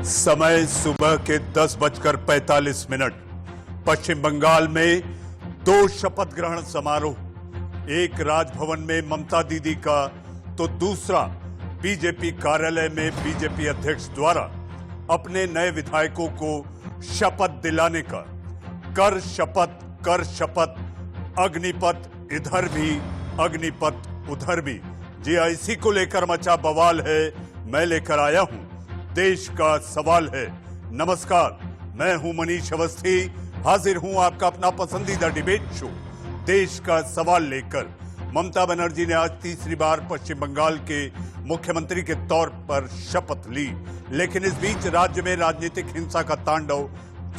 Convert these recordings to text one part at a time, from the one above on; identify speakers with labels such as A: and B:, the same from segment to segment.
A: समय सुबह के 10:45 पश्चिम बंगाल में 2 शपथ ग्रहण समारोह, एक राजभवन में ममता दीदी का तो दूसरा बीजेपी कार्यालय में बीजेपी अध्यक्ष द्वारा अपने नए विधायकों को शपथ दिलाने का। कर शपथ, अग्निपथ इधर भी अग्निपथ उधर भी। जी इसी को लेकर मचा बवाल है। मैं लेकर आया हूं देश का सवाल है। नमस्कार, मैं हूं मनीष अवस्थी, हाजिर हूं आपका अपना पसंदीदा डिबेट शो देश का सवाल लेकर। ममता बनर्जी ने आज तीसरी बार पश्चिम बंगाल के मुख्यमंत्री के तौर पर शपथ ली, लेकिन इस बीच राज्य में राजनीतिक हिंसा का तांडव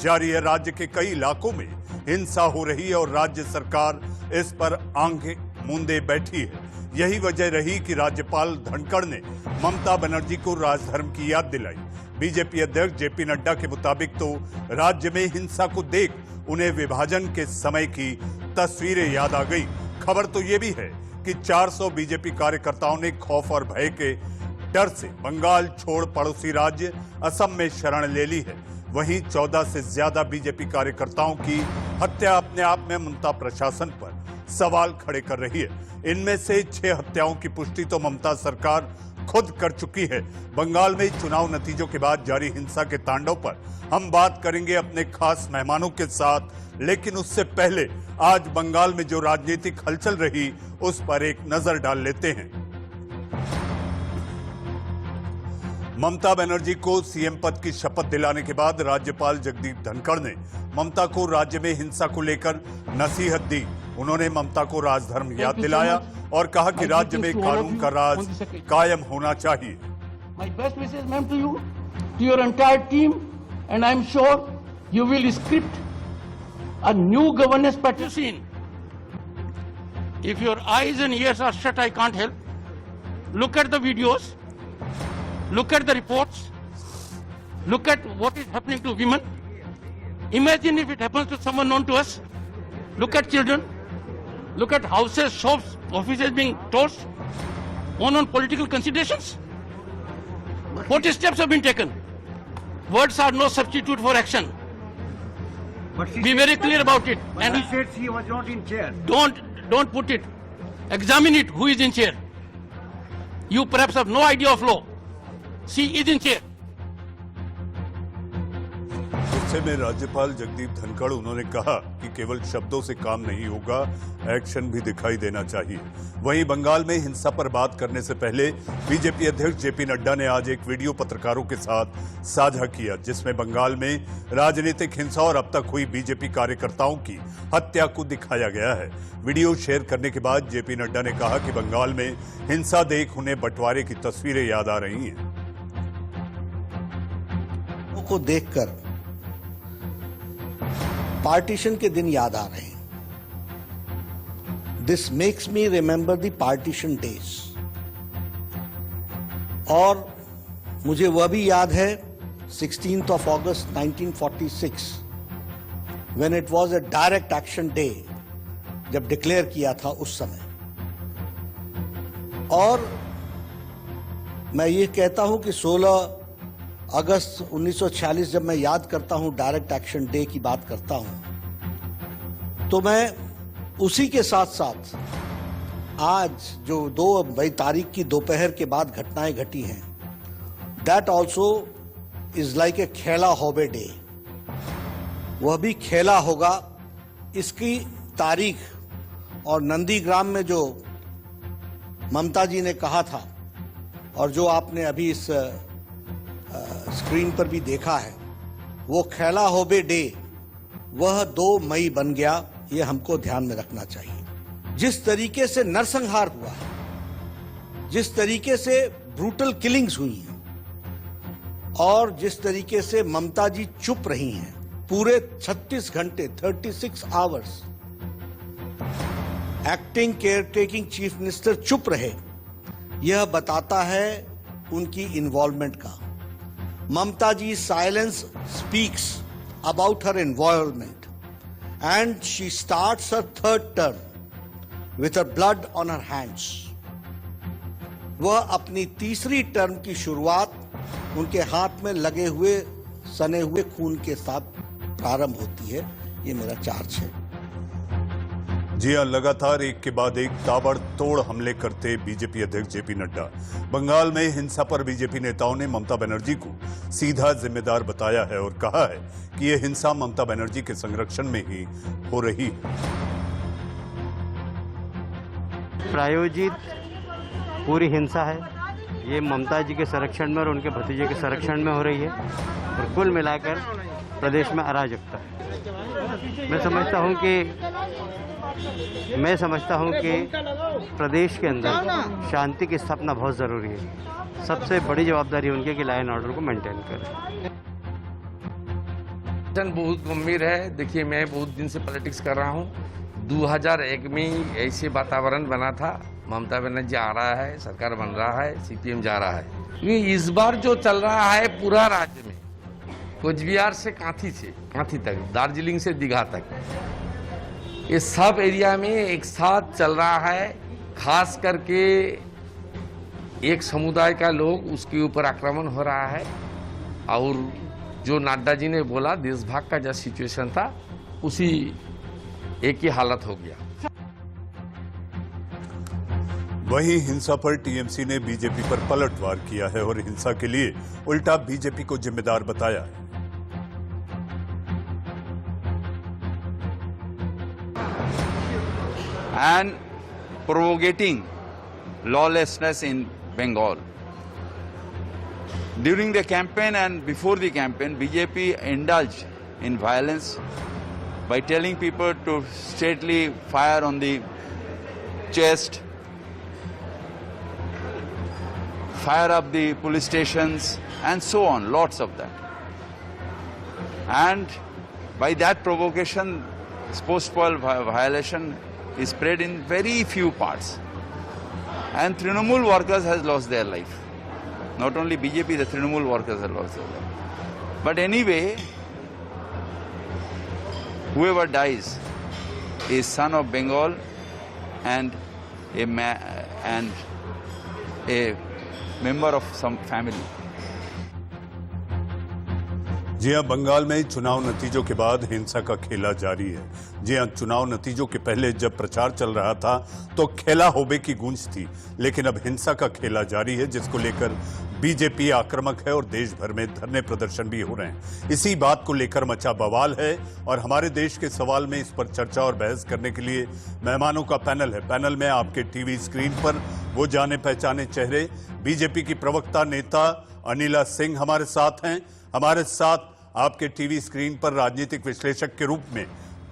A: जारी है। राज्य के कई इलाकों में हिंसा हो रही है और राज्य सरकार इस पर आंखें मूंदे बैठी है। यही वजह रही कि राज्यपाल धनखड़ ने ममता बनर्जी को राजधर्म की याद दिलाई। बीजेपी अध्यक्ष जेपी नड्डा के मुताबिक तो राज्य में हिंसा को देख उन्हें विभाजन के समय की तस्वीरें याद आ गई। खबर तो यह भी है कि 400 बीजेपी कार्यकर्ताओं ने खौफ और भय के डर से बंगाल छोड़ पड़ोसी राज्य असम में शरण ले ली है। वहीं 14 से ज्यादा बीजेपी कार्यकर्ताओं की हत्या अपने आप में ममता प्रशासन पर सवाल खड़े कर रही है। इनमें से 6 हत्याओं की पुष्टि तो ममता सरकार खुद कर चुकी है। बंगाल में चुनाव नतीजों के बाद जारी हिंसा के तांडव पर हम बात करेंगे अपने खास मेहमानों के साथ, लेकिन उससे पहले आज बंगाल में जो राजनीतिक हलचल रही उस पर एक नजर डाल लेते हैं। ममता बनर्जी को सीएम पद की शपथ दिलाने के बाद राज्यपाल जगदीप धनखड़ ने ममता को राज्य में हिंसा को लेकर नसीहत दी। उन्होंने ममता को राजधर्म याद दिलाया और कहा कि राज्य में कानून का राज कायम होना चाहिए।
B: My best wishes, ma'am, to you, to your entire team, and I'm sure you will script a new governance pattern. If your eyes and ears are shut, I can't help. Look at the videos. Look at the reports. Look at what is happening to women. Imagine if it happens to someone known to us. Look at children. Look at houses, shops, offices being torched on political considerations. What steps have been taken? Words are no substitute for action. Be very clear about it.
C: But and he said she was not in chair.
B: Don't put it. Examine it. Who is in chair? You perhaps have no idea of law. She is in chair.
A: गुस्से में राज्यपाल जगदीप धनखड़ उन्होंने कहा कि केवल शब्दों से काम नहीं होगा, एक्शन भी दिखाई देना चाहिए। वहीं बंगाल में हिंसा पर बात करने से पहले बीजेपी अध्यक्ष जेपी नड्डा ने आज एक वीडियो पत्रकारों के साथ साझा किया, जिसमें बंगाल में राजनीतिक हिंसा और अब तक हुई बीजेपी कार्यकर्ताओं की हत्या को दिखाया गया है। वीडियो शेयर करने के बाद जेपी नड्डा ने कहा कि बंगाल में हिंसा देख उन्हें बंटवारे की तस्वीरें याद आ रही हैं।
D: को देखकर पार्टीशन के दिन याद आ रहे हैं। This makes me remember the partition days. और मुझे वह भी याद है 16th of August 1946 when it was a direct action day, जब डिक्लेयर किया था उस समय। और मैं ये कहता हूं कि 16 अगस्त 1946 जब मैं याद करता हूं, डायरेक्ट एक्शन डे की बात करता हूं, तो मैं उसी के साथ साथ आज जो 2 तारीख की दोपहर के बाद घटनाएं घटी हैं, that also is like a खेला होबे डे। वह भी खेला होगा। इसकी तारीख और नंदीग्राम में जो ममता जी ने कहा था और जो आपने अभी इस स्क्रीन पर भी देखा है, वो खेला होबे डे वह 2 मई बन गया। ये हमको ध्यान में रखना चाहिए। जिस तरीके से नरसंहार हुआ है, जिस तरीके से ब्रूटल किलिंग्स हुई हैं और जिस तरीके से ममता जी चुप रही हैं पूरे 36 घंटे 36 hours, acting care taking chief minister चुप रहे, यह बताता है उनकी इन्वॉल्वमेंट का। Mamta ji's silence speaks about her involvement, and she starts her 3rd term with her blood on her hands. वह अपनी तीसरी टर्म की शुरुआत उनके हाथ में लगे हुए सने हुए खून के साथ प्रारंभ होती है। ये मेरा चार्ज है।
A: जी हां, लगातार एक के बाद एक ताबड़तोड़ हमले करते बीजेपी अध्यक्ष जेपी नड्डा। बंगाल में हिंसा पर बीजेपी नेताओं ने ममता बनर्जी को सीधा जिम्मेदार बताया है और कहा है कि यह हिंसा ममता बनर्जी के संरक्षण में ही हो रही है।
E: प्रायोजित पूरी हिंसा है, ये ममता जी के संरक्षण में और उनके भतीजे के संरक्षण में हो रही है और कुल मिलाकर प्रदेश में अराजकता है। मैं समझता हूं कि प्रदेश के अंदर शांति की स्थापना बहुत ज़रूरी है। सबसे बड़ी जवाबदारी उनकी कि लॉ एंड ऑर्डर को मेंटेन करें।
F: बहुत गंभीर है। देखिए, मैं बहुत दिन से पॉलिटिक्स कर रहा हूँ। 2001 में ऐसे वातावरण बना था, ममता बनर्जी आ रहा है, सरकार बन रहा है, सीपीएम जा रहा है। ये इस बार जो चल रहा है पूरा राज्य में, कोचबिहार से कांथी तक, दार्जिलिंग से दीघा तक, ये सब एरिया में एक साथ चल रहा है। खास करके एक समुदाय का लोग उसके ऊपर आक्रमण हो रहा है और जो नड्डा जी ने बोला देशभाग का जो सिचुएशन था उसी एक ही हालत हो गया।
A: वहीं हिंसा पर टीएमसी ने बीजेपी पर पलटवार किया है और हिंसा के लिए उल्टा बीजेपी को जिम्मेदार बताया है।
G: And propagating lawlessness in Bengal. During the campaign and before the campaign, BJP indulged in violence by telling people to straightly fire on the chest, fire up the police stations, and so on, lots of that. And by that provocation, post-poll violation is spread in very few parts. And Trinamool workers has lost their life. Not only BJP, the Trinamool workers have lost their life. But anyway, whoever dies is son of Bengal and a member of some family.
A: जी हां, बंगाल में चुनाव नतीजों के बाद हिंसा का खेला जारी है। जी हां, चुनाव नतीजों के पहले जब प्रचार चल रहा था तो खेला होबे की गूंज थी, लेकिन अब हिंसा का खेला जारी है, जिसको लेकर बीजेपी आक्रामक है और देश भर में धरने प्रदर्शन भी हो रहे हैं। इसी बात को लेकर मचा बवाल है और हमारे देश के सवाल में इस पर चर्चा और बहस करने के लिए मेहमानों का पैनल है। पैनल में आपके टीवी स्क्रीन पर वो जाने पहचाने चेहरे, बीजेपी की प्रवक्ता नेता अनिला सिंह हमारे साथ हैं। हमारे साथ आपके टीवी स्क्रीन पर राजनीतिक विश्लेषक के रूप में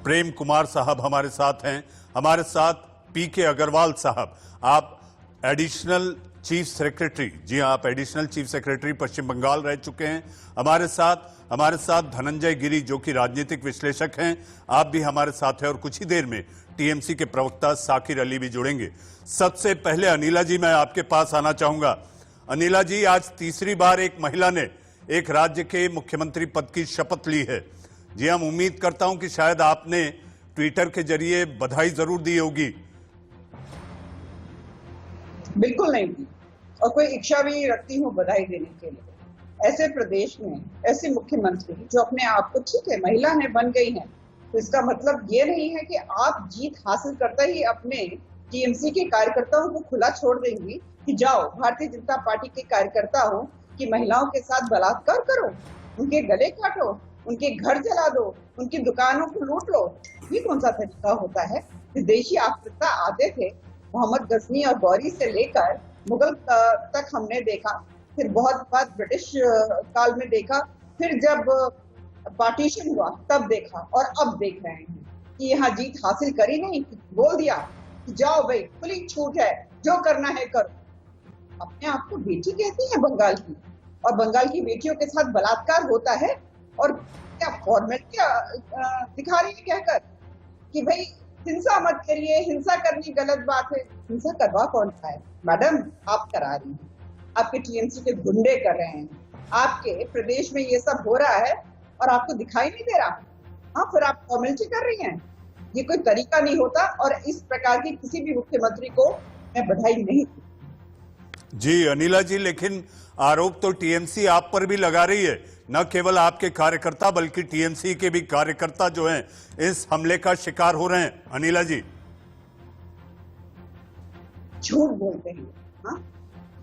A: प्रेम कुमार साहब हमारे साथ हैं। हमारे साथ पीके अग्रवाल साहब, आप एडिशनल चीफ सेक्रेटरी, जी हां, आप एडिशनल चीफ सेक्रेटरी पश्चिम बंगाल रह चुके हैं। हमारे साथ धनंजय गिरी, जो कि राजनीतिक विश्लेषक हैं, आप भी हमारे साथ हैं और कुछ ही देर में टीएमसी के प्रवक्ता साकिर अली भी जुड़ेंगे। सबसे पहले अनिला जी, मैं आपके पास आना चाहूंगा। अनिला जी, आज तीसरी बार एक महिला ने एक राज्य के मुख्यमंत्री पद की शपथ ली है। जी, हम उम्मीद करता हूं कि शायद आपने ट्विटर के जरिए बधाई जरूर दी होगी।
H: बिल्कुल नहीं दी, और कोई इच्छा भी रखती हूँ बधाई देने के लिए। ऐसे प्रदेश में ऐसे मुख्यमंत्री जो अपने आप को, ठीक है महिला है, बन गई हैं, तो इसका मतलब ये नहीं है कि आप जीत हासिल करते ही अपने टीएमसी के कार्यकर्ताओं को खुला छोड़ देंगी कि जाओ भारतीय जनता पार्टी के कार्यकर्ता हो कि महिलाओं के साथ बलात्कार करो, उनके गले काटो, उनके घर जला दो, उनकी दुकानों को लूट लो। ये कौन सा तरीका होता है? विदेशी आक्रामकता आते थे, मोहम्मद गजनी और गौरी से लेकर मुगल तक हमने देखा, फिर बहुत बाद ब्रिटिश काल में देखा, फिर जब पार्टीशन हुआ तब देखा, और अब देख रहे हैं कि यहाँ जीत हासिल करी नहीं, बोल दिया कि जाओ भाई खुली छूट है, जो करना है करो। अपने आप को बेटी कहती है बंगाल की, और बंगाल की बेटियों के साथ बलात्कार होता है, और क्या फॉर्मेलिटी दिखा रही है कहकर कि भाई हिंसा मत करिए, हिंसा करनी गलत बात है। हिंसा करवा कौन सा है? मैडम, आप करा रही हैं, आपके टीएमसी के गुंडे कर रहे हैं, आपके प्रदेश में ये सब हो रहा है और आपको दिखाई नहीं दे रहा। हाँ, फिर आप फॉर्मेलिटी कर रही हैं। ये कोई तरीका नहीं होता, और इस प्रकार की किसी भी मुख्यमंत्री को मैं बधाई नहीं।
A: जी अनिला जी, लेकिन आरोप तो टीएमसी आप पर भी लगा रही है, न केवल आपके कार्यकर्ता बल्कि टीएमसी के भी कार्यकर्ता जो हैं इस हमले का शिकार हो रहे हैं। अनिला जी,
H: झूठ बोलते हैं। हाँ,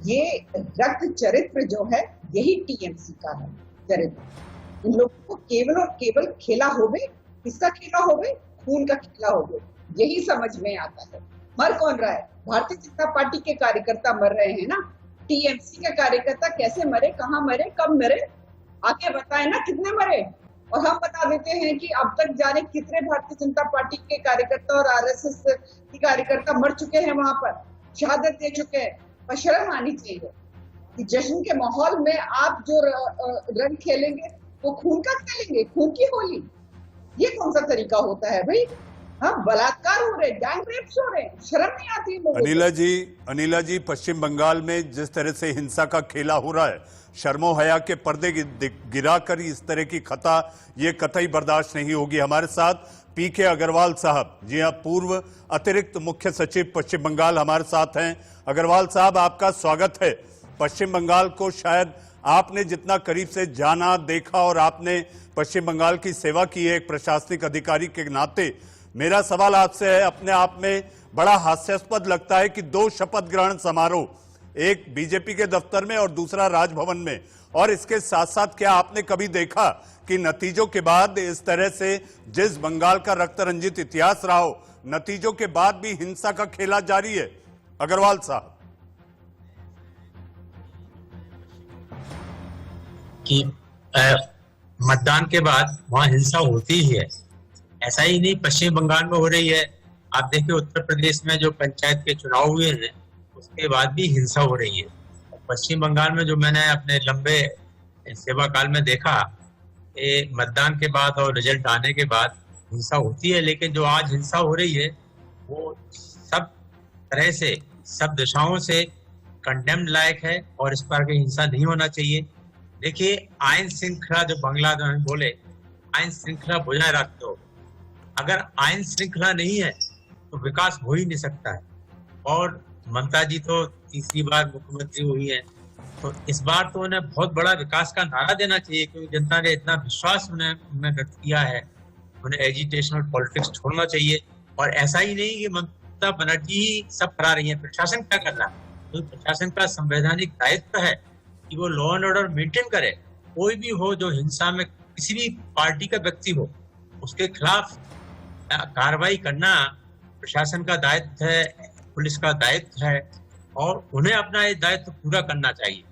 H: ये रक्त चरित्र जो है यही टीएमसी का है चरित्र। इन लोगों को केवल और केवल खेला होवे, किसका खेला होवे? खून का खेला होवे, यही समझ में आता है। मर कौन रहा है? भारतीय जनता पार्टी के कार्यकर्ता मर रहे हैं ना। टीएमसी के कार्यकर्ता कैसे मरे, कहां मरे, कब मरे, आके बताए ना कितने मरे। और हम बता देते हैं कि अब तक जाने कितने भारतीय जनता पार्टी के कार्यकर्ता और आरएसएस के कार्यकर्ता मर चुके हैं, वहां पर शहादत दे चुके हैं। और शर्म आनी चाहिए कि जश्न के माहौल में आप जो रंग खेलेंगे वो खून का खेलेंगे, खून की होली। ये कौन सा तरीका होता है भाई? हाँ, बलात्कार हो रहे, गैंग रेप्स हो रहे, शर्म नहीं आती लोगों को?
A: अनिला जी, पश्चिम बंगाल में जिस तरह से हिंसा का खेला हो रहा है, शर्मो हया के पर्दे गिराकर इस तरह की खता ये कतई बर्दाश्त नहीं होगी। हमारे साथ पीके अग्रवाल साहब, जी हाँ, पूर्व अतिरिक्त मुख्य सचिव पश्चिम बंगाल हमारे साथ हैं। अग्रवाल साहब, आपका स्वागत है। पश्चिम बंगाल को शायद आपने जितना करीब से जाना, देखा और आपने पश्चिम बंगाल की सेवा की है एक प्रशासनिक अधिकारी के नाते, मेरा सवाल आपसे है, अपने आप में बड़ा हास्यास्पद लगता है कि दो शपथ ग्रहण समारोह, एक बीजेपी के दफ्तर में और दूसरा राजभवन में, और इसके साथ साथ क्या आपने कभी देखा कि नतीजों के बाद इस तरह से, जिस बंगाल का रक्त रंजित इतिहास रहा हो, नतीजों के बाद भी हिंसा का खेला जारी है? अग्रवाल साहब,
I: कि मतदान के बाद वहां हिंसा होती ही है। ऐसा ही नहीं पश्चिम बंगाल में हो रही है, आप देखिए उत्तर प्रदेश में जो पंचायत के चुनाव हुए हैं उसके बाद भी हिंसा हो रही है। पश्चिम बंगाल में जो मैंने अपने लंबे सेवा काल में देखा, मतदान के बाद और रिजल्ट आने के बाद हिंसा होती है, लेकिन जो आज हिंसा हो रही है वो सब तरह से, सब दिशाओं से कंडेम्ड लायक है और इस पर हिंसा नहीं होना चाहिए। देखिए, आयन श्रृंखला जो बांग्ला में बोले, आयन श्रृंखला बजाय रखते हो, अगर आयन श्रृंखला नहीं है तो विकास हो ही नहीं सकता है। और ममता जी तो तीसरी बार मुख्यमंत्री हुई है, तो इस बार तो उन्हें बहुत बड़ा विकास का नारा देना चाहिए, क्योंकि जनता ने इतना विश्वास उन्हें व्यक्त किया है। उन्हें एजिटेशन और पॉलिटिक्स छोड़ना चाहिए। और ऐसा ही नहीं कि ममता बनर्जी ही सब करा रही है, प्रशासन क्या कर रहा है? तो प्रशासन का संवैधानिक दायित्व है कि वो लॉ एंड ऑर्डर मेंटेन करे। कोई भी हो जो हिंसा में किसी भी पार्टी का व्यक्ति हो, उसके खिलाफ कार्रवाई करना प्रशासन का दायित्व है, पुलिस का दायित्व है, और उन्हें अपना ये दायित्व पूरा करना चाहिए।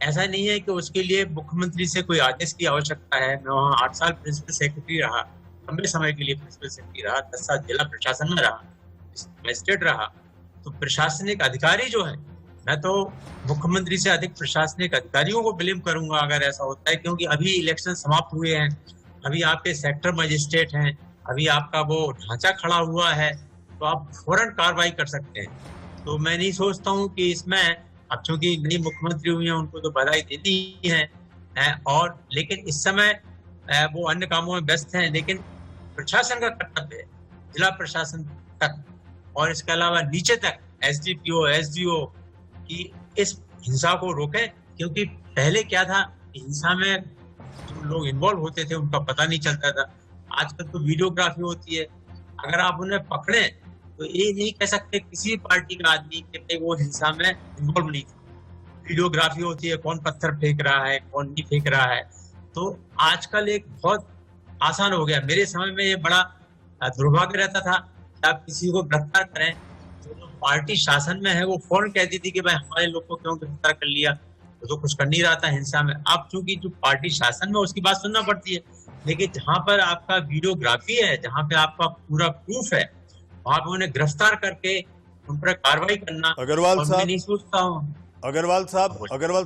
I: ऐसा नहीं है कि उसके लिए मुख्यमंत्री से कोई आदेश की आवश्यकता है। मैं वहाँ 8 साल प्रिंसिपल सेक्रेटरी रहा, लंबे समय के लिए प्रिंसिपल सेक्रेटरी रहा, 10 साल जिला प्रशासन में रहा, मजिस्ट्रेट रहा। तो प्रशासनिक अधिकारी जो है, मैं तो मुख्यमंत्री से अधिक प्रशासनिक अधिकारियों को ब्लेम करूंगा अगर ऐसा होता है, क्योंकि अभी इलेक्शन समाप्त हुए हैं, अभी आपके सेक्टर मजिस्ट्रेट हैं, अभी आपका वो ढांचा खड़ा हुआ है, तो आप फौरन कार्रवाई कर सकते हैं। तो मैं नहीं सोचता हूँ कि इसमें, अब चूंकि नई मुख्यमंत्री हुई है उनको तो बधाई देनी है, और लेकिन इस समय वो अन्य कामों में व्यस्त हैं। लेकिन प्रशासन का कर्तव्य है, जिला प्रशासन तक और इसके अलावा नीचे तक एसडीपीओ, एसडीओ की इस हिंसा को रोके। क्योंकि पहले क्या था, हिंसा में जो लोग इन्वॉल्व होते थे उनका पता नहीं चलता था। आजकल तो वीडियोग्राफी होती है, अगर आप उन्हें पकड़े तो ये नहीं कह सकते किसी भी पार्टी का आदमी कि वो हिंसा में इन्वॉल्व नहीं था। वीडियोग्राफी होती है, कौन पत्थर फेंक रहा है, कौन नहीं फेंक रहा है। तो आजकल एक बहुत आसान हो गया। मेरे समय में ये बड़ा दुर्भाग्य रहता था कि आप किसी को गिरफ्तार करें तो जो पार्टी शासन में है वो फौरन कहती थी कि भाई हमारे लोग को क्यों गिरफ्तार कर लिया, तो कुछ कर नहीं रहा था हिंसा में। अब चूंकि जो पार्टी शासन में उसकी बात सुनना पड़ती है, लेकिन जहां पर आपका वीडियोग्राफी है, जहां पे आपका पूरा प्रूफ है, वहां पे उन्हें गिरफ्तार करके उन पर कार्रवाई करना,
A: अग्रवाल साहब,
I: मैं नहीं सोचता हूँ।
A: अग्रवाल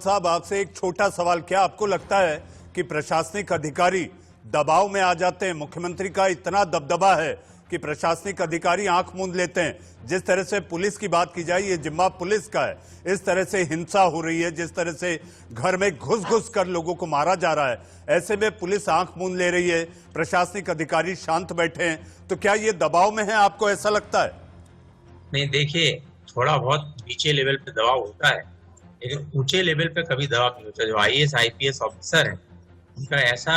A: साहब, आपसे एक छोटा सवाल, क्या आपको लगता है कि प्रशासनिक अधिकारी दबाव में आ जाते हैं? मुख्यमंत्री का इतना दबदबा है कि प्रशासनिक अधिकारी आंख मूंद लेते हैं। जिस तरह से पुलिस की बात की जाए, ये जिम्मा पुलिस का है। इस तरह से हिंसा हो रही है, जिस तरह से घर में घुस कर लोगों को मारा जा रहा है, ऐसे में पुलिस आंख मूंद ले रही है, प्रशासनिक अधिकारी शांत बैठे हैं, तो क्या ये दबाव में है? आपको ऐसा लगता है?
I: नहीं, देखिए, थोड़ा बहुत नीचे लेवल पे दबाव होता है, लेकिन ऊंचे लेवल पे कभी दबाव नहीं होता। जो IAS IPS ऑफिसर हैं, उनका ऐसा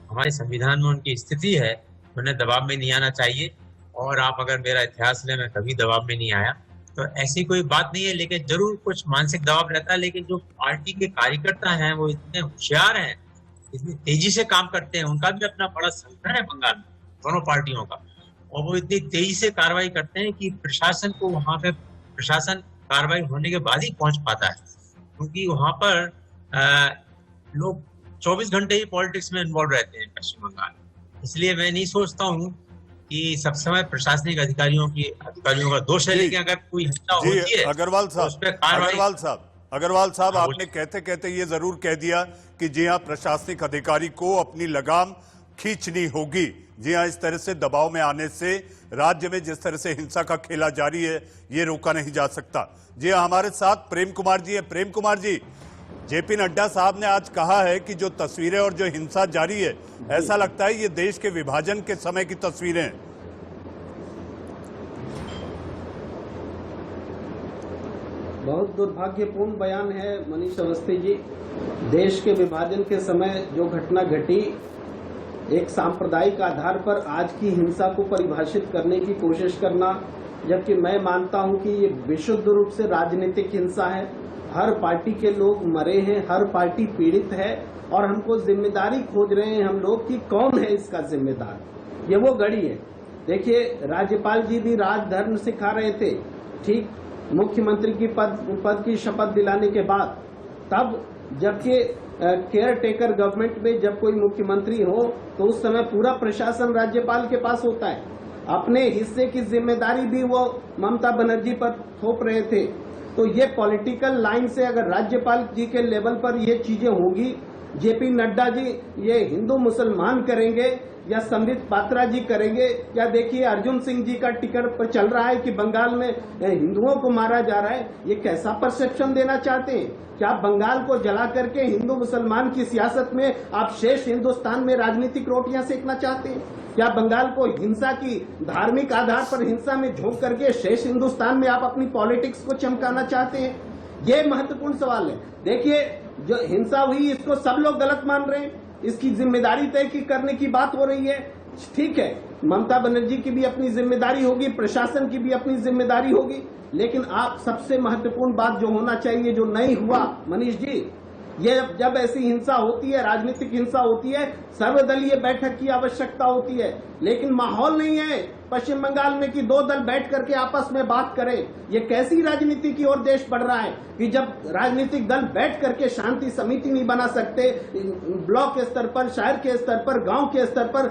I: हमारे संविधान में उनकी स्थिति है, उन्हें दबाव में नहीं आना चाहिए। और आप अगर मेरा इतिहास लें, मैं कभी दबाव में नहीं आया, तो ऐसी कोई बात नहीं है। लेकिन जरूर कुछ मानसिक दबाव रहता है। लेकिन जो पार्टी के कार्यकर्ता हैं वो इतने होशियार हैं, इतनी तेजी से काम करते हैं। उनका भी अपना बड़ा संगठन है बंगाल में, दोनों पार्टियों का, और वो इतनी तेजी से कार्रवाई करते हैं कि प्रशासन को वहां पे प्रशासन कार्रवाई होने के बाद ही पहुंच पाता है, क्योंकि वहां पर लोग 24 घंटे ही पॉलिटिक्स में इन्वॉल्व रहते हैं पश्चिम बंगाल। इसलिए मैं नहीं सोचता हूँ कि सब समय प्रशासनिक अधिकारियों का दोष है। लेकिन अगर कोई हिंसा होती है
A: अग्रवाल
I: तो उस पे कार्रवाई।
A: अग्रवाल साहब आपने कहते कहते ये जरूर कह दिया कि जी हाँ, प्रशासनिक अधिकारी को अपनी लगाम खींचनी होगी। जी हाँ, इस तरह से दबाव में आने से राज्य में जिस तरह से हिंसा का खेला जारी है, ये रोका नहीं जा सकता। जी हाँ, हमारे साथ प्रेम कुमार जी है। प्रेम कुमार जी, जेपी नड्डा साहब ने आज कहा है कि जो तस्वीरें और जो हिंसा जारी है, ऐसा लगता है ये देश के विभाजन के समय की तस्वीरें हैं।
J: बहुत दुर्भाग्यपूर्ण बयान है मनीष अवस्थी जी। देश के विभाजन के समय जो घटना घटी, एक सांप्रदायिक आधार पर आज की हिंसा को परिभाषित करने की कोशिश करना, जबकि मैं मानता हूं कि ये विशुद्ध रूप से राजनीतिक हिंसा है। हर पार्टी के लोग मरे हैं, हर पार्टी पीड़ित है, और हमको जिम्मेदारी खोज रहे हैं हम लोग कि कौन है इसका जिम्मेदार। ये वो घड़ी है। देखिए, राज्यपाल जी भी राजधर्म सिखा रहे थे, ठीक मुख्यमंत्री की पद की शपथ दिलाने के बाद। तब जबकि केयर टेकर गवर्नमेंट में जब कोई मुख्यमंत्री हो तो उस समय पूरा प्रशासन राज्यपाल के पास होता है। अपने हिस्से की जिम्मेदारी भी वो ममता बनर्जी पर थोप रहे थे। तो ये पॉलिटिकल लाइन से अगर राज्यपाल जी के लेवल पर ये चीजें होगी, जेपी नड्डा जी ये हिंदू मुसलमान करेंगे या संबित पात्रा जी करेंगे, या देखिए अर्जुन सिंह जी का टिकट पर चल रहा है कि बंगाल में हिंदुओं को मारा जा रहा है। ये कैसा परसेप्शन देना चाहते हैं? क्या बंगाल को जला करके हिंदू मुसलमान की सियासत में आप शेष हिंदुस्तान में राजनीतिक रोटियां सेकना चाहते हैं? क्या बंगाल को हिंसा की धार्मिक आधार पर हिंसा में झोंक करके शेष हिंदुस्तान में आप अपनी पॉलिटिक्स को चमकाना चाहते हैं? ये महत्वपूर्ण सवाल है। देखिए, जो हिंसा हुई इसको सब लोग गलत मान रहे हैं, इसकी जिम्मेदारी तय करने की बात हो रही है। ठीक है, ममता बनर्जी की भी अपनी जिम्मेदारी होगी, प्रशासन की भी अपनी जिम्मेदारी होगी, लेकिन आप सबसे महत्वपूर्ण बात जो होना चाहिए, जो नहीं हुआ मनीष जी, ये जब ऐसी हिंसा होती है, राजनीतिक हिंसा होती है, सर्वदलीय बैठक की आवश्यकता होती है। लेकिन माहौल नहीं है पश्चिम बंगाल में कि दो दल बैठ करके आपस में बात करें। ये कैसी राजनीति की ओर देश बढ़ रहा है कि जब राजनीतिक दल बैठ करके शांति समिति नहीं बना सकते, ब्लॉक के स्तर पर, शहर के स्तर पर, गांव के स्तर पर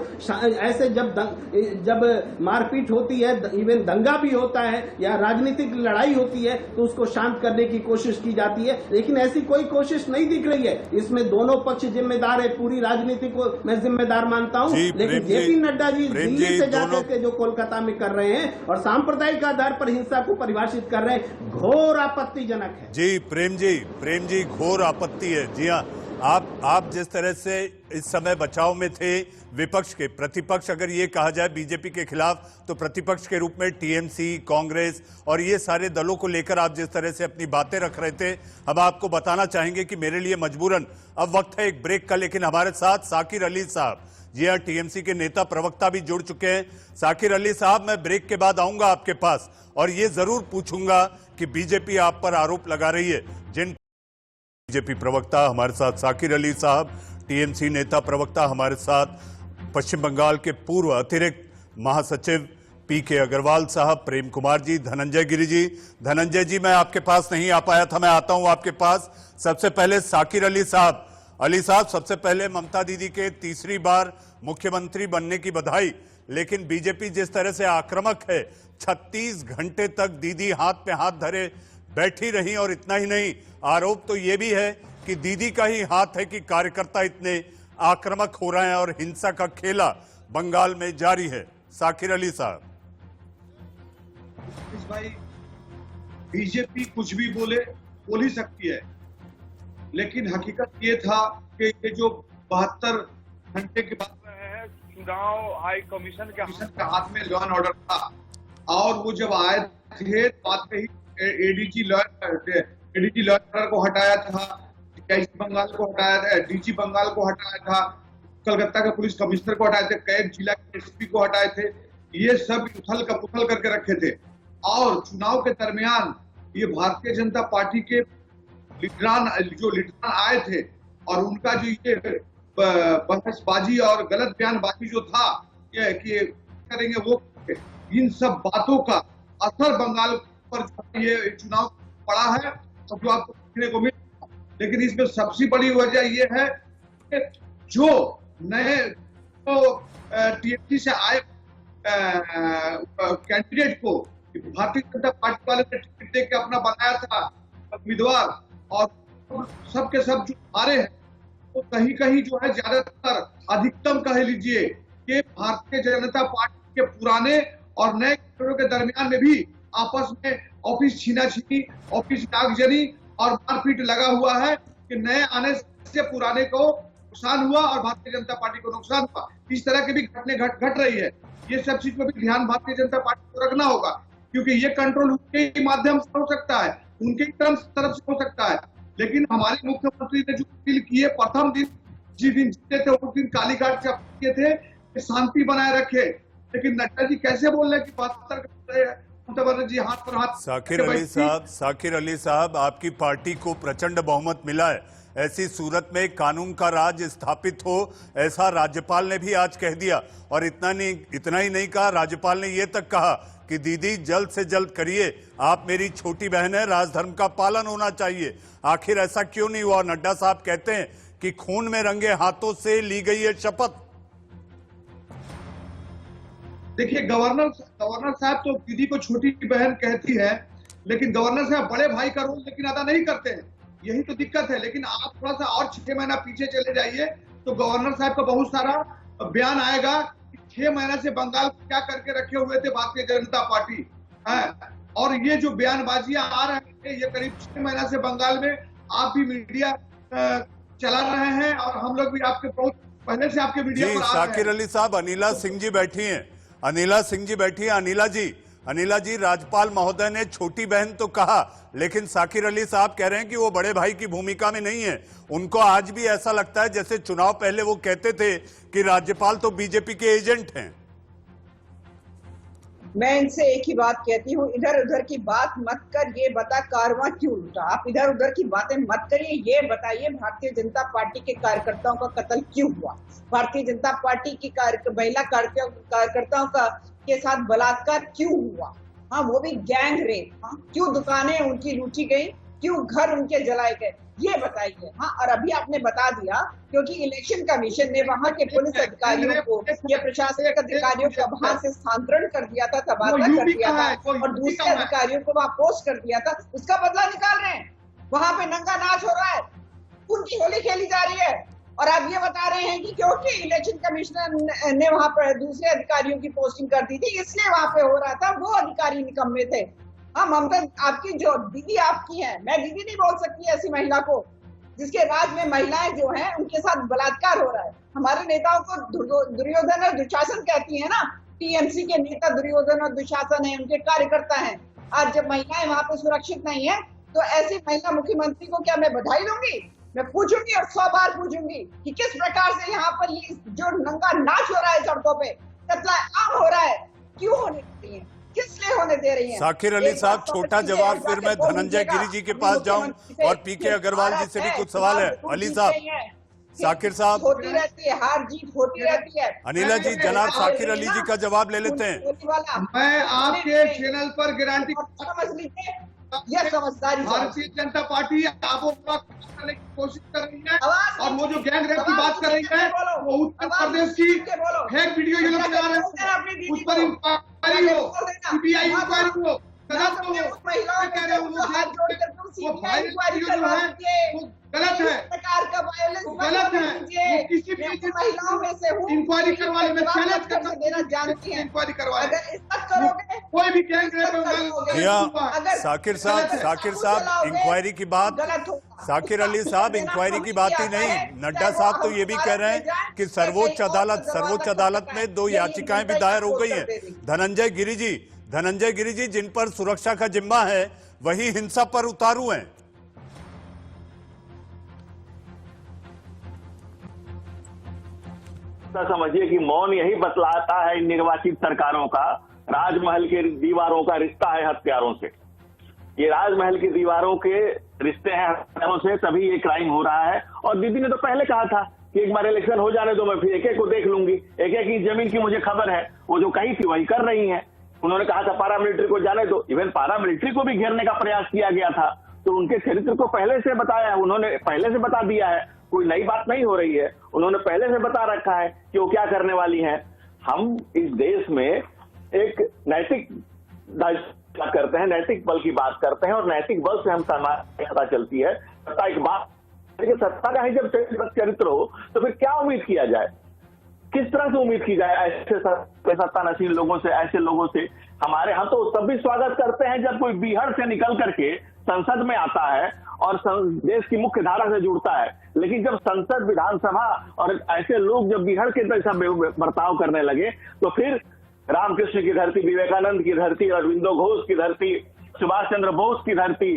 J: ऐसे जब मारपीट होती है, इवन दंगा भी होता है या राजनीतिक लड़ाई होती है, तो उसको शांत करने की कोशिश की जाती है। लेकिन ऐसी कोई कोशिश नहीं दिख रही है। इसमें दोनों पक्ष जिम्मेदार है, पूरी राजनीति को मैं जिम्मेदार मानता हूं। लेकिन जेपी नड्डा जी दिल्ली से जाकर के जो कोलकाता में कर रहे हैं और सांप्रदायिक आधार पर हिंसा को परिभाषित कर रहे हैं, घोर आपत्तिजनक है।
A: जी प्रेम जी, घोर आपत्ति है। जी हाँ, आप जिस तरह से इस समय बचाव में थे विपक्ष के, प्रतिपक्ष अगर ये कहा जाए बीजेपी के खिलाफ, तो प्रतिपक्ष के रूप में टीएमसी, कांग्रेस और ये सारे दलों को लेकर आप जिस तरह से अपनी बातें रख रहे थे, हम आपको बताना चाहेंगे कि मेरे लिए मजबूरन अब वक्त है एक ब्रेक का। लेकिन हमारे साथ साकिर अली साहब, जी हाँ, टीएमसी के नेता प्रवक्ता भी जुड़ चुके हैं। साकिर अली साहब, मैं ब्रेक के बाद आऊंगा आपके पास और ये जरूर पूछूंगा कि बीजेपी आप पर आरोप लगा रही है। जिन बीजेपी प्रवक्ता हमारे साथ साकिर अली साहब, टीएमसी नेता प्रवक्ता हमारे साथ पश्चिम बंगाल के पूर्व अतिरिक्त महासचिव पीके अग्रवाल साहब, प्रेम कुमार जी, धनंजय गिरी जी। धनंजय जी, मैं आपके पास नहीं आ पाया था, मैं आता हूं आपके पास। सबसे पहले साकिर अली साहब, सबसे पहले ममता दीदी के तीसरी बार मुख्यमंत्री बनने की बधाई। लेकिन बीजेपी जिस तरह से आक्रामक है, 36 घंटे तक दीदी हाथ पे हाथ धरे बैठी रही, और इतना ही नहीं, आरोप तो ये भी है कि दीदी का ही हाथ है कि कार्यकर्ता इतने आक्रामक हो रहे हैं और हिंसा का खेला बंगाल में जारी है। साकिर अली साहब।
C: भाई, बीजेपी कुछ भी बोल ही सकती है, लेकिन हकीकत ये था कि ये जो 72 घंटे के बाद चुनाव हाई कमीशन के हाथ में लॉ एंड ऑर्डर था, और वो जब आए थे बाद में ही एडीजी लॉ एंड ऑर्डर को हटाया था, डीआईजी बंगाल को हटाया था, डीजी बंगाल को हटाया था, कलकत्ता के पुलिस कमिश्नर को हटाए थे, कई जिला के एसपी को हटाए थे। ये सब उथल कपुथल करके रखे थे। और चुनाव के दरमियान ये भारतीय जनता पार्टी के लीडरान आए थे और उनका जो ये बहसबाजी और गलत बयानबाजी जो था कि करेंगे वो, इन सब बातों का असर बंगाल पर ये चुनाव पड़ा है और जो आपको देखने को मिला। लेकिन इसमें सबसे बड़ी वजह ये है कि जो नए टीएमसी से आए कैंडिडेट को भारतीय जनता पार्टी वाले ने टिकट दे के अपना बनाया था उम्मीदवार, और सबके सब जो हारे हैं तो कहीं कहीं जो है ज्यादातर अधिकतम कह लीजिए कि भारतीय जनता पार्टी के पुराने और नए कैडरों के दरमियान में भी आपस में ऑफिस छीना-छीनी, ऑफिस नागजनी और मारपीट लगा हुआ है कि नए आने से पुराने को नुकसान हुआ और भारतीय जनता पार्टी को नुकसान हुआ। इस तरह की भी घटने घट रही है। ये सब चीज पर भी ध्यान भारतीय जनता पार्टी को रखना होगा, क्योंकि ये कंट्रोल उनके ही माध्यम से हो सकता है, उनके तरफ से हो सकता है। लेकिन हमारे मुख्यमंत्री ने जो अपील की है, प्रथम दिन जिस दिन जीते थे उस दिन कालीघाट से अपील किए थे कि शांति बनाए रखे। लेकिन नड्डा जी कैसे बोल रहे हैं कि 72 जी हाथ पर हाथ।
A: साकिर अली साहब, आपकी पार्टी को प्रचंड बहुमत मिला है, ऐसी सूरत में कानून का राज स्थापित हो, ऐसा राज्यपाल ने भी आज कह दिया। और इतना ही नहीं कहा, राज्यपाल ने यह तक कहा कि दीदी जल्द से जल्द करिए, आप मेरी छोटी बहन है, राजधर्म का पालन होना चाहिए। आखिर ऐसा क्यों नहीं हुआ? नड्डा साहब कहते हैं कि खून में रंगे हाथों से ली गई है शपथ।
C: देखिए, गवर्नर साहब तो दीदी को छोटी बहन कहती है, लेकिन गवर्नर साहब बड़े भाई का रोल लेकिन अदा नहीं करते हैं, यही तो दिक्कत है। लेकिन आप थोड़ा सा और 6 महीना पीछे चले जाइए तो गवर्नर साहब का बहुत सारा बयान आएगा कि 6 महीना से बंगाल को क्या करके रखे हुए थे भारतीय जनता पार्टी है। और ये जो बयानबाजियां आ रही है, ये करीब 6 महीना से बंगाल में आप भी मीडिया चला रहे हैं और हम लोग भी आपके बहुत पहले से आपके मीडिया पर आ रहे हैं।
A: साकिर अली साहब, अनिला सिंह जी बैठी हैं। अनिला जी, राज्यपाल महोदय ने छोटी बहन तो कहा, लेकिन साकिर अली साहब कह रहे हैं कि वो बड़े भाई की भूमिका में नहीं है। उनको आज भी ऐसा लगता है जैसे चुनाव पहले वो कहते थे कि राज्यपाल तो बीजेपी के एजेंट हैं।
H: मैं इनसे एक ही बात कहती हूँ, इधर उधर की बात मत कर, ये बता कारवां क्यों लूटा। आप इधर उधर की बातें मत करिए, ये बताइए भारतीय जनता पार्टी के कार्यकर्ताओं का कत्ल क्यों हुआ, भारतीय जनता पार्टी की महिला कार्यकर्ताओं का के साथ बलात्कार क्यों हुआ, हाँ वो भी गैंग रेप, हाँ क्यों दुकानें उनकी लूटी गई, क्यों घर उनके जलाए गए, ये बताइए। हाँ, और अभी आपने बता दिया क्योंकि इलेक्शन कमीशन ने वहां के पुलिस अधिकारियों को या प्रशासनिक अधिकारियों को वहां से स्थानांतरण कर दिया था, तबादला कर दिया था और दूसरे अधिकारियों को वहां पोस्ट कर दिया था, उसका बदला निकाल रहे हैं। वहां पे नंगा नाच हो रहा है, उनकी होली खेली जा रही है और आप ये बता रहे हैं कि क्योंकि इलेक्शन कमिश्नर ने वहां पर दूसरे अधिकारियों की पोस्टिंग कर दी थी इसलिए वहां पे हो रहा था, वो अधिकारी निकम्मे थे। हाँ, ममता आपकी जो दीदी आपकी है, मैं दीदी नहीं बोल सकती ऐसी महिला को जिसके राज में महिलाएं जो हैं उनके साथ बलात्कार हो रहा है। हमारे नेताओं को दुर्योधन और दुशासन कहती है ना, टीएमसी के नेता दुर्योधन और दुशासन है, उनके कार्यकर्ता हैं। आज जब महिलाएं वहां पे सुरक्षित नहीं है तो ऐसी महिला मुख्यमंत्री को क्या मैं बधाई दूंगी? मैं पूछूंगी और 100 बार पूछूंगी कि किस प्रकार से यहाँ पर ये जो नंगा नाच हो रहा है सड़कों पे, कत्ल आम हो रहा है, क्यों होने दे रही है, किस लिए होने दे रही है?
A: साकिर अली साहब, छोटा जवाब, फिर मैं धनंजय गिरी जी के पास जाऊं और पीके अग्रवाल जी से भी कुछ सवाल है। अली साहब, साकिर साहब,
H: होती रहती है, हार जीत होती रहती है।
A: अनिला जी, जनाब साकिर अली जी का जवाब ले लेते हैं।
C: मैं आपके चैनल पर गारंटी
H: समझ लीजिए, यह समझदारी
C: भारतीय जनता पार्टी आबो करने की कोशिश कर रही है और वो जो गैंग रेप की बात कर रही है वो उत्तर प्रदेश की फेक वीडियो ये लोग बना रहे हैं, उस पर इंक्वायरी हो, सीबीआई इंक्वायरी हो, गलत हो, महिलाओं कह रहे हैं वो इंक्वायरी जो है वो गलत है, गलत है। वो किसी भी
H: महिलाओं में से
C: इंक्वायरी करवाने में चैलेंज करना
H: देना जानती है,
C: इंक्वायरी करवाने
H: अगर इस करोगे
C: कोई भी गैंग रेप
A: साकिर साहब इंक्वायरी की बात, साकिर अली साहब इंक्वायरी की बात ही नहीं, नड्डा साहब तो ये भी कह रहे हैं कि सर्वोच्च अदालत में 2 याचिकाएं भी दायर हो गई हैं। धनंजय गिरी जी, जिन पर सुरक्षा का जिम्मा है वही हिंसा पर उतारू हैं।
K: तो समझिए कि मौन यही बतलाता है इन निर्वाचित सरकारों का, राजमहल के दीवारों का रिश्ता है हत्यारों से। ये राजमहल की दीवारों के रिश्ते हैं हत्यारों से, तभी ये क्राइम हो रहा है। और दीदी ने तो पहले कहा था कि एक बार इलेक्शन हो जाने दो, मैं फिर एक एक को देख लूंगी, एक एक की जमीन की मुझे खबर है, वो जो कही थी वही कर रही है। उन्होंने कहा था पारामिलिट्री को जाने दो, इवन पारामिलिट्री को भी घेरने का प्रयास किया गया था। तो उनके चरित्र को पहले से बताया, उन्होंने पहले से बता दिया है, कोई नई बात नहीं हो रही है, उन्होंने पहले से बता रखा है कि वो क्या करने वाली हैं। हम इस देश में एक नैतिक करते हैं, नैतिक बल की बात करते हैं, और नैतिक बल से हम समाज पता चलती है। सत्ता एक बात, सत्ता का ही जब चरित्र हो तो फिर क्या उम्मीद किया जाए, किस तरह से उम्मीद की जाए ऐसे सत्तानशील लोगों से, ऐसे लोगों से। हमारे यहाँ तो तब भी स्वागत करते हैं जब कोई बीहड़ से निकल करके संसद में आता है और देश की मुख्य धारा से जुड़ता है, लेकिन जब संसद, विधानसभा और ऐसे लोग जब बीहड़ के जैसा बर्ताव करने लगे तो फिर रामकृष्ण की धरती, विवेकानंद की धरती, अरविंदो घोष की धरती, सुभाष चंद्र बोस की धरती,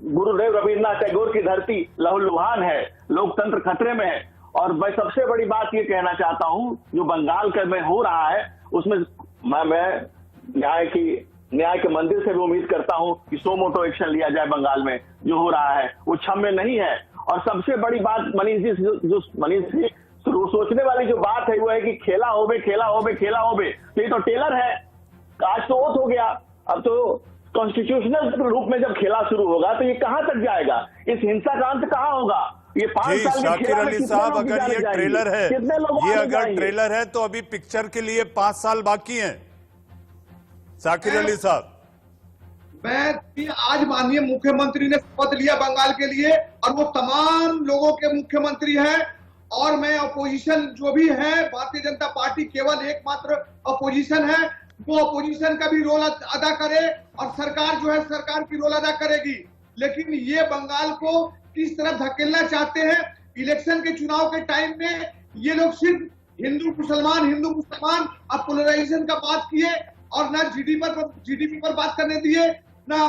K: गुरुदेव रविन्द्रनाथ टैगोर की धरती लहूलुहान है, लोकतंत्र खतरे में है। और मैं सबसे बड़ी बात ये कहना चाहता हूं, जो बंगाल में हो रहा है उसमें मैं न्याय के मंदिर से भी उम्मीद करता हूं कि सो मोटो एक्शन लिया जाए। बंगाल में जो हो रहा है वो क्षम्य नहीं है। और सबसे बड़ी बात मनीष जी, जो मनीष जी सोचने वाली जो बात है वो है कि खेला होबे खेला होबे खेला होबे, तो ये तो टेलर है, आज तो ओथ हो गया, अब तो कॉन्स्टिट्यूशनल रूप में जब खेला शुरू होगा तो ये कहां तक जाएगा, इस हिंसा का अंत कहां होगा। ये 5 साल
A: शाकिर अली साहब, अगर ये ट्रेलर है, ये अगर ट्रेलर है तो अभी पिक्चर के लिए 5 साल बाकी हैं। शाकिर अली साहब,
C: मैं आज माननीय मुख्यमंत्री ने शपथ लिया बंगाल के लिए, और वो तमाम लोगों के मुख्यमंत्री हैं। और मैं अपोजिशन जो भी है, भारतीय जनता पार्टी केवल एकमात्र अपोजिशन है, वो अपोजिशन का भी रोल अदा करे और सरकार जो है सरकार की रोल अदा करेगी। लेकिन ये बंगाल को किस तरफ धकेलना चाहते हैं, इलेक्शन के चुनाव के टाइम में ये लोग सिर्फ हिंदू मुसलमान अब पोलराइजेशन का बात किए, और ना जीडीपी पर बात करने दिए, ना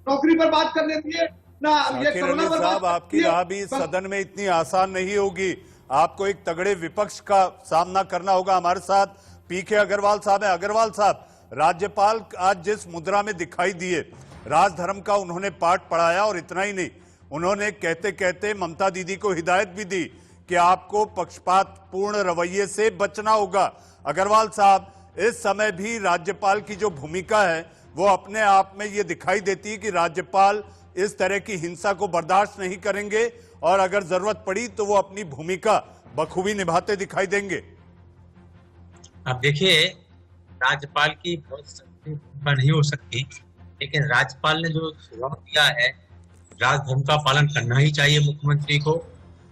C: नौकरी पर बात करने दिए, ना ये कोरोना पर बात।
A: आपकी राह भी सदन में इतनी आसान नहीं होगी, आपको एक तगड़े विपक्ष का सामना करना होगा। हमारे साथ पीके अग्रवाल साहब है। अग्रवाल साहब, राज्यपाल आज जिस मुद्रा में दिखाई दिए, राजधर्म का उन्होंने पाठ पढ़ाया, और इतना ही नहीं, उन्होंने कहते कहते ममता दीदी को हिदायत भी दी कि आपको पक्षपात पूर्ण रवैये से बचना होगा। अग्रवाल साहब, इस समय भी राज्यपाल की जो भूमिका है वो अपने आप में ये दिखाई देती है कि राज्यपाल इस तरह की हिंसा को बर्दाश्त नहीं करेंगे, और अगर जरूरत पड़ी तो वो अपनी भूमिका बखूबी निभाते दिखाई देंगे।
I: अब देखिए, राज्यपाल की बहुत सख्ती नहीं हो सकती, लेकिन राज्यपाल ने जो सुझाव दिया है, राजधर्म का पालन करना ही चाहिए मुख्यमंत्री को।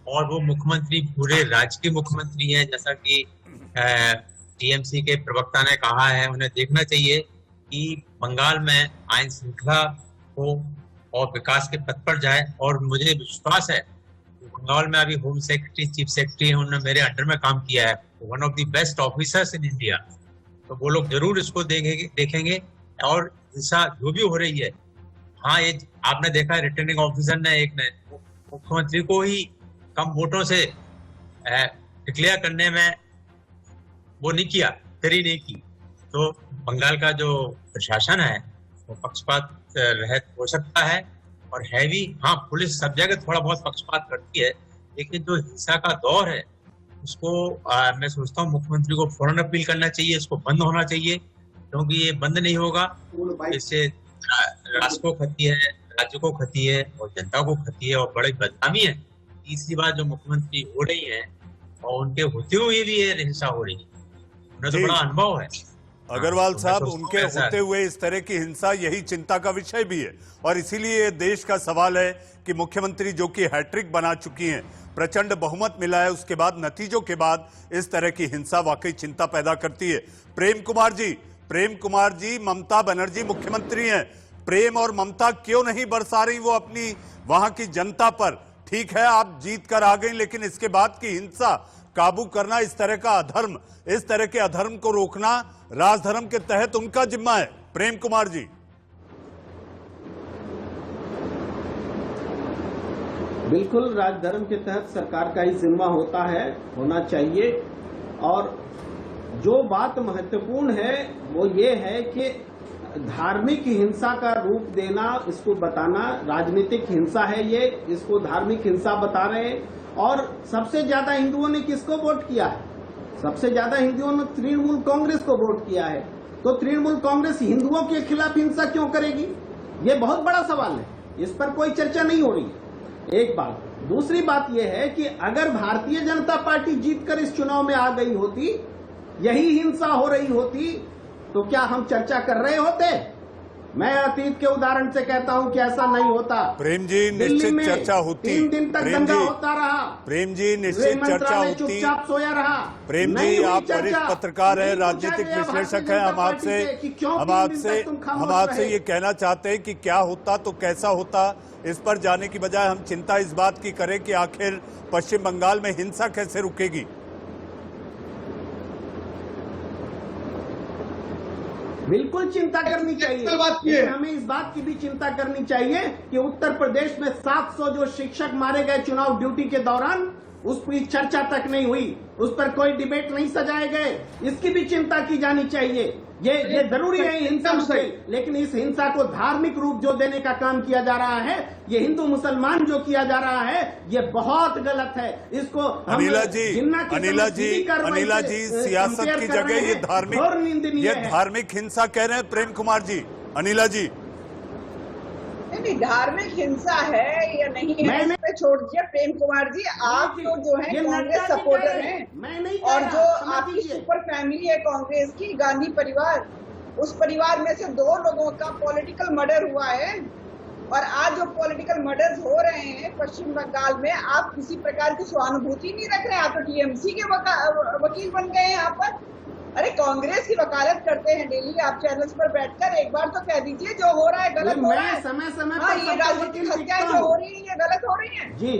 I: और वो मुख्यमंत्री पूरे राज्य के मुख्यमंत्री हैं, जैसा कि टीएमसी के प्रवक्ता ने कहा है। उन्हें देखना चाहिए कि बंगाल में आईन श्रृंखला हो और विकास के पथ पर जाए। और मुझे विश्वास है बंगाल में अभी होम सेक्रेटरी, चीफ सेक्रेटरी है, उन्होंने मेरे अंडर में काम किया है, one of the best officers in India. तो वो लोग जरूर इसको देखेंगे। और हिंसा जो भी हो रही है, हाँ, ये आपने देखा रिटर्निंग ऑफिसर ने मुख्यमंत्री को ही कम वोटों से डिक्लेयर करने में वो नहीं किया, देरी नहीं की। तो बंगाल का जो प्रशासन है वो पक्षपात रहित हो सकता है, और है भी। हाँ, पुलिस सब जगह थोड़ा बहुत पक्षपात करती है, लेकिन जो हिंसा का दौर है उसको मैं सोचता हूँ मुख्यमंत्री को फौरन अपील करना चाहिए, इसको बंद होना चाहिए, क्योंकि ये बंद नहीं होगा इससे राष्ट्र को क्षति है, राज्य को क्षति है, और जनता को क्षति है, और बड़ी बदनामी है। तीसरी बात, जो मुख्यमंत्री हो रही है और उनके होते हुए भी ये हिंसा हो रही है, उन्हें तो बड़ा अनुभव है।
A: अग्रवाल साहब, उनके होते हुए इस तरह की हिंसा यही चिंता का विषय भी है, और इसीलिए देश का सवाल है कि मुख्यमंत्री जो कि हैट्रिक बना चुकी हैं, प्रचंड बहुमत मिला है, उसके बाद नतीजों के बाद इस तरह की हिंसा वाकई चिंता पैदा करती है। प्रेम कुमार जी, ममता बनर्जी मुख्यमंत्री हैं, प्रेम और ममता क्यों नहीं बरसा रही वो अपनी वहां की जनता पर? ठीक है, आप जीत कर आ गई, लेकिन इसके बाद की हिंसा काबू करना, इस तरह का अधर्म, इस तरह के अधर्म को रोकना राजधर्म के तहत उनका जिम्मा है। प्रेम कुमार जी।
J: बिल्कुल राजधर्म के तहत सरकार का ही जिम्मा होता है, होना चाहिए। और जो बात महत्वपूर्ण है वो ये है कि धार्मिक हिंसा का रूप देना, इसको बताना राजनीतिक हिंसा है, ये इसको धार्मिक हिंसा बता रहे हैं। और सबसे ज्यादा हिंदुओं ने किसको वोट किया है? सबसे ज्यादा हिंदुओं ने तृणमूल कांग्रेस को वोट किया है। तो तृणमूल कांग्रेस हिंदुओं के खिलाफ हिंसा क्यों करेगी? ये बहुत बड़ा सवाल है, इस पर कोई चर्चा नहीं हो रही है। एक बात। दूसरी बात यह है कि अगर भारतीय जनता पार्टी जीतकर इस चुनाव में आ गई होती, यही हिंसा हो रही होती, तो क्या हम चर्चा कर रहे होते? मैं अतीत के उदाहरण से कहता हूं कि ऐसा नहीं होता।
A: प्रेम जी, निश्चित चर्चा होती।
J: 3 दिन तक दंगा होता रहा।
A: प्रेम जी, निश्चित चर्चा होती।
J: चुपचाप सोया रहा।
A: प्रेम जी, आप वरिष्ठ पत्रकार हैं, राजनीतिक विश्लेषक हैं। हम आपसे ये कहना चाहते हैं कि क्या होता तो कैसा होता, इस पर जाने की बजाय हम चिंता इस बात की करें कि आखिर पश्चिम बंगाल में हिंसा कैसे रुकेगी।
J: बिल्कुल चिंता करनी चाहिए। लेकिन हमें इस बात की भी चिंता करनी चाहिए कि उत्तर प्रदेश में 700 जो शिक्षक मारे गए चुनाव ड्यूटी के दौरान, उस पर चर्चा तक नहीं हुई, उस पर कोई डिबेट नहीं सजाए गए, इसकी भी चिंता की जानी चाहिए। ये जरूरी है हिंसा से, लेकिन इस हिंसा को धार्मिक रूप जो देने का काम किया जा रहा है, ये हिंदू मुसलमान जो किया जा रहा है, ये बहुत गलत है। इसको
A: अनिला जी, सियासत की जगह ये धार्मिक हिंसा कह रहे हैं प्रेम कुमार जी। अनिला जी,
H: नहीं, धार्मिक हिंसा है या नहीं है इस पे छोड़ दीजिए प्रेम कुमार जी। आप तो जो है कांग्रेस सपोर्टर हैं, और जो आपकी सुपर फैमिली है कांग्रेस की, गांधी परिवार, उस परिवार में से 2 लोगों का पॉलिटिकल मर्डर हुआ है। और आज जो पॉलिटिकल मर्डर्स हो रहे हैं पश्चिम बंगाल में, आप किसी प्रकार की सहानुभूति नहीं रख रहे हैं। आप तो टीएमसी के वकील बन गए हैं यहाँ पर। अरे कांग्रेस की वकालत करते हैं डेली आप चैनल्स पर बैठकर, एक बार तो कह दीजिए जो हो रहा है गलत हो रहा है।
J: समय
H: ये राजनीतिक हत्याएं जो हो रही है ये गलत हो रही है।
J: जी।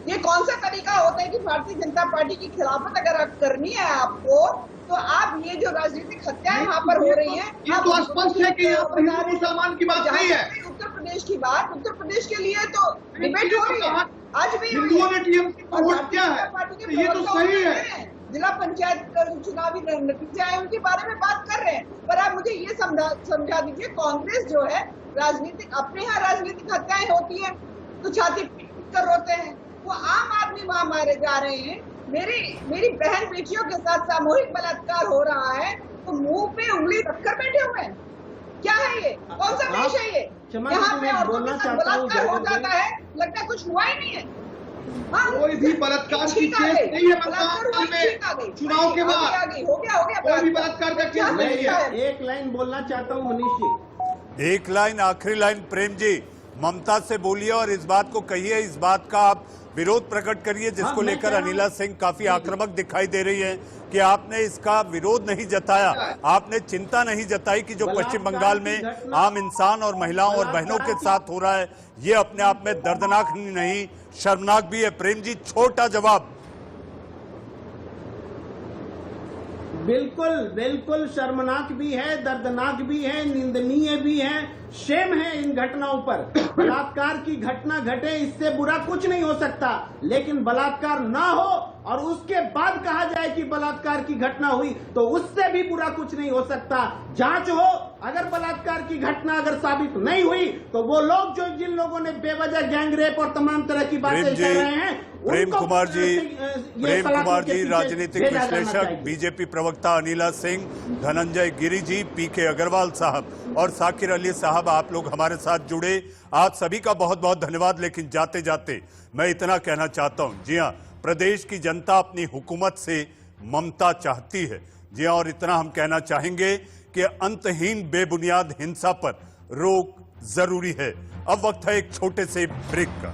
H: ये कौन सा तरीका होता है कि भारतीय जनता पार्टी की खिलाफत अगर आप करनी है आपको, तो आप ये जो राजनीतिक हत्याएं वहाँ पर हो रही है,
C: ये तो स्पष्ट है कि हिंदू मुसलमान की बात नहीं है।
H: उत्तर प्रदेश की बात, उत्तर प्रदेश के लिए तो डिबेट हो रही है, आज भी
C: हिंदुओं ने टीएमसी को वोट किया है, ये तो सही है।
H: जिला पंचायत का चुनावी नतीजे आए उनके बारे में बात कर रहे हैं। पर आप मुझे ये समझा दीजिए, कांग्रेस जो है राजनीतिक, अपने यहाँ राजनीतिक हत्याएं होती है तो छाती पीट कर रोते हैं, वो आम आदमी वहां मारे जा रहे हैं। मेरी बहन बेटियों के साथ सामूहिक बलात्कार हो रहा है तो मुंह पे उंगली रखकर बैठे हुए हैं। क्या है ये? कौन सा देश है ये? यहाँ पे औरतों के साथ बलात्कार हो जाता है, लगता है कुछ हुआ ही नहीं है।
C: कोई भी बलात्कार की केस नहीं है बंगाल में चुनाव के बाद।
H: हो गया
C: कोई भी बलात्कार का केस नहीं है।
J: एक लाइन बोलना चाहता हूँ मनीष जी।
A: एक लाइन, आखिरी लाइन प्रेम जी, ममता से बोलिए और इस बात को कहिए, इस बात का आप विरोध प्रकट करिए जिसको लेकर अनिला सिंह काफी आक्रामक दिखाई दे रही है कि आपने इसका विरोद नहीं जताया, आपने चिंता नहीं जताई कि जो पश्चिम बंगाल में आम इंसान और महिलाओं और बहनों के साथ हो रहा है ये अपने आप में दर्दनाक नहीं, शर्मनाक भी है। प्रेम जी, छोटा जवाब।
J: बिल्कुल शर्मनाक भी है, दर्दनाक भी है, निंदनीय भी है, शेम है इन घटनाओं पर। बलात्कार की घटना घटे इससे बुरा कुछ नहीं हो सकता, लेकिन बलात्कार ना हो और उसके बाद कहा जाए कि बलात्कार की घटना हुई तो उससे भी बुरा कुछ नहीं हो सकता। जांच हो, अगर बलात्कार की घटना अगर साबित नहीं हुई तो वो लोग जो जिन लोगों ने बेवजह गैंगरेप और तमाम तरह की बातें कर रहे हैं,
A: प्रेम कुमार जी राजनीतिक विश्लेषक, बीजेपी प्रवक्ता अनिला सिंह, धनंजय गिरी जी, पीके अग्रवाल साहब और साकिर अली साहब, आप लोग हमारे साथ जुड़े, आप सभी का बहुत बहुत धन्यवाद। लेकिन जाते जाते मैं इतना कहना चाहता हूं, जी हां, प्रदेश की जनता अपनी हुकूमत से ममता चाहती है। जी हां, और इतना हम कहना चाहेंगे कि अंतहीन बेबुनियाद हिंसा पर रोक जरूरी है। अब वक्त है एक छोटे से ब्रेक का।